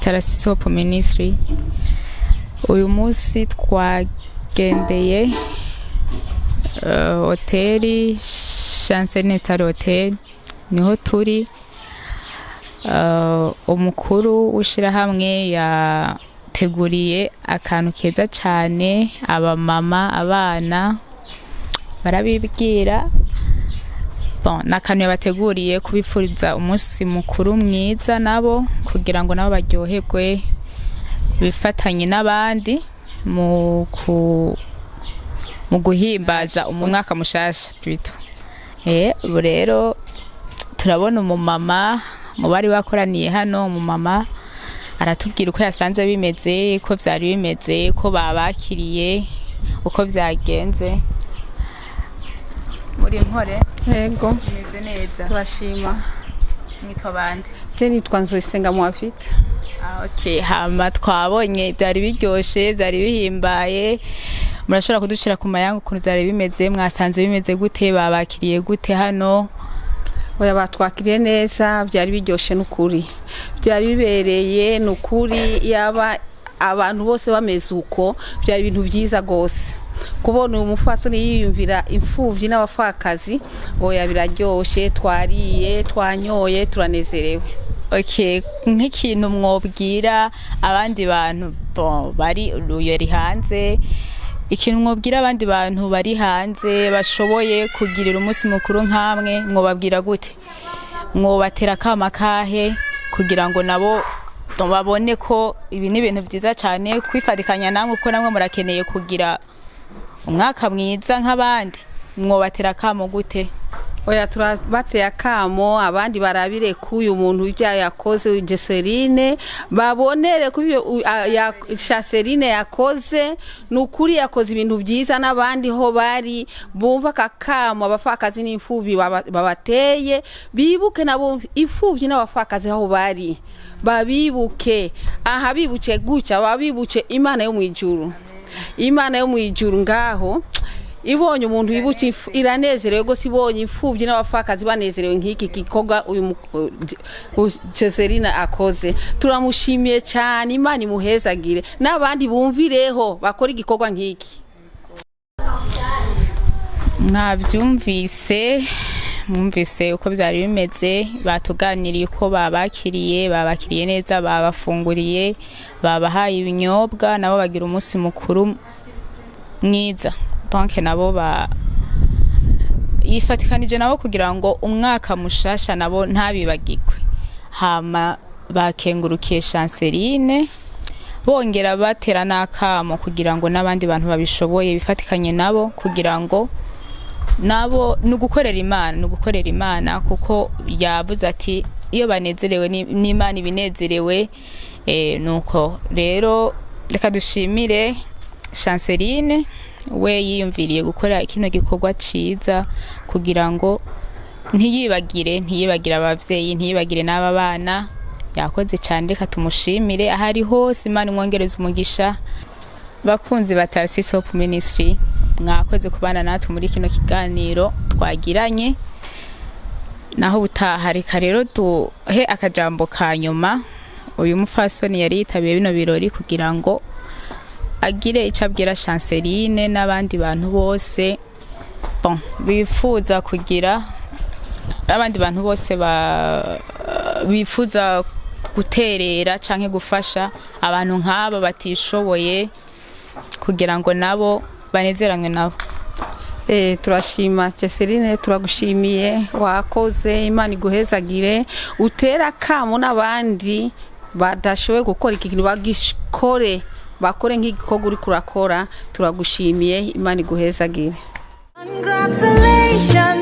Tarasisi Hope Ministry. Uyu munsi twagendeye hoteli Chancenet Hotel, niho turi. Umukuru w'ishirahamwe yateguriye akantu keza cyane, abamama abana barabibwira. N'akantu yabateguriye kubifuriza umunsi mukuru mwiza nabo, kugira ngo nabo baryoherwe bifatanye n'abandi mu guhimbaza umwaka mushasha bito. Rero turabona umumama mu bari bakoraniye hano, umumama aratubwira uko yasanze bimeze, ko byari bimeze, ko babakiriye, uko byagenze. Muri nkore yego bimeze neza, turashima. mwitwa bande? Je nitwa Nzoyisenga Mwafite. Okay, hama twabonye byari biryoshe, byari bihimbaye. Murashobora kudushira ku mayanga ukuntu byari bimeze, mwasanze bimeze gute, babakiriye gute hano? Oya, batwakiriye neza, byari biryoshe n'ukuri, byari bibereye n'ukuri. Yaba abantu bose bameze uko, byari ibintu byiza gose. Kubona umufasoni yiyumvira imfuvyi n'abafakazi, oya biraryoshe, twariye twanyoye turanezerewe. Okay, nk'ikintu mwobwira abandi bantu bari uyeri hanze, ikintu mwobwira abandi bantu bari hanze bashoboye kugirira umunsi mukuru nkamwe, mwobabwira gute? Mwobatera kama kahe kugira ngo nabo babone ko ibi ni ibintu byiza cyane, kwifatikanya namwe ko namwe murakeneye kugira umwaka mwiza nk'abandi? Mwobatera kamo gute? Oya, turabateye akamo abandi barabire kuyu muntu ibya yakoze Jeserine, babonere kubyo Chaserine yakoze, nukuri yakoze ibintu byiza n'abandi ho bari bumva kakamo abafakazi n'imfubyi babateye, bibuke nabo imfubyi n'abafakazi aho bari, babibuke. Aha bibuke guca, babibuke Imana yo mwijuru. Imana yo mwijuru ngaho ibonye umuntu wibuke iranezerewe gose, ibonye imfubyi n'abafakazi banezerewe nk'iki gikorwa uyu Ceserine akoze. Turamushimiye cyane, Imana imuhezagire n'abandi bumvireho bakora igikorwa nk'iki. Mwumvise uko byari bimeze, batuganiriye uko babakiriye neza, babafunguriye, babahaye ibinyobwa, nabo bagira umunsi mukuru mwiza. Donc nabo yifatikanije nabo kugira ngo umwaka mushasha nabo ntabibagirwe. Hama bakengurukiye Chanceline, bongera batera n'akamo kugira ngo n'abandi bantu babishoboye bifatikanye nabo, kugira ngo nabo nugukorera Imana, kuko yabuze ati iyo banezerewe n'Imana ibinezerewe. Nuko rero reka dushimire Chanceline, we yiyumviriye gukora kino gikorwa ciza kugira ngo ntiyibagire abavyeyi, ntiyibagire n'aba bana. Yakoze cyane, reka tumushimire ahari hose. Imana imwongereza umugisha. Bakunzi ba Tarasisi Hope Ministry, mwakoze kubana natwe muri kino kiganiro twagiranye. Naho butaha reka rero duhe akajambo ka nyuma. Uyu mufasoni yari yitabiye bino birori kugira ngo agire icabwira Chanceline n'abandi bantu bose bifuza kugira, abandi bantu bose bifuza guterera canke gufasha abantu nk'aba batishoboye, kugira ngo nabo banezeranwe nabo. Turashima Ceserine, turagushimiye, wakoze. Imana iguhezagire, utera kamo n'abandi badashoboye gukora iki kintu bagikore, bakore nk'igikorwa uri kurakora. Turagushimiye, Imana iguhezagire. Congratulations.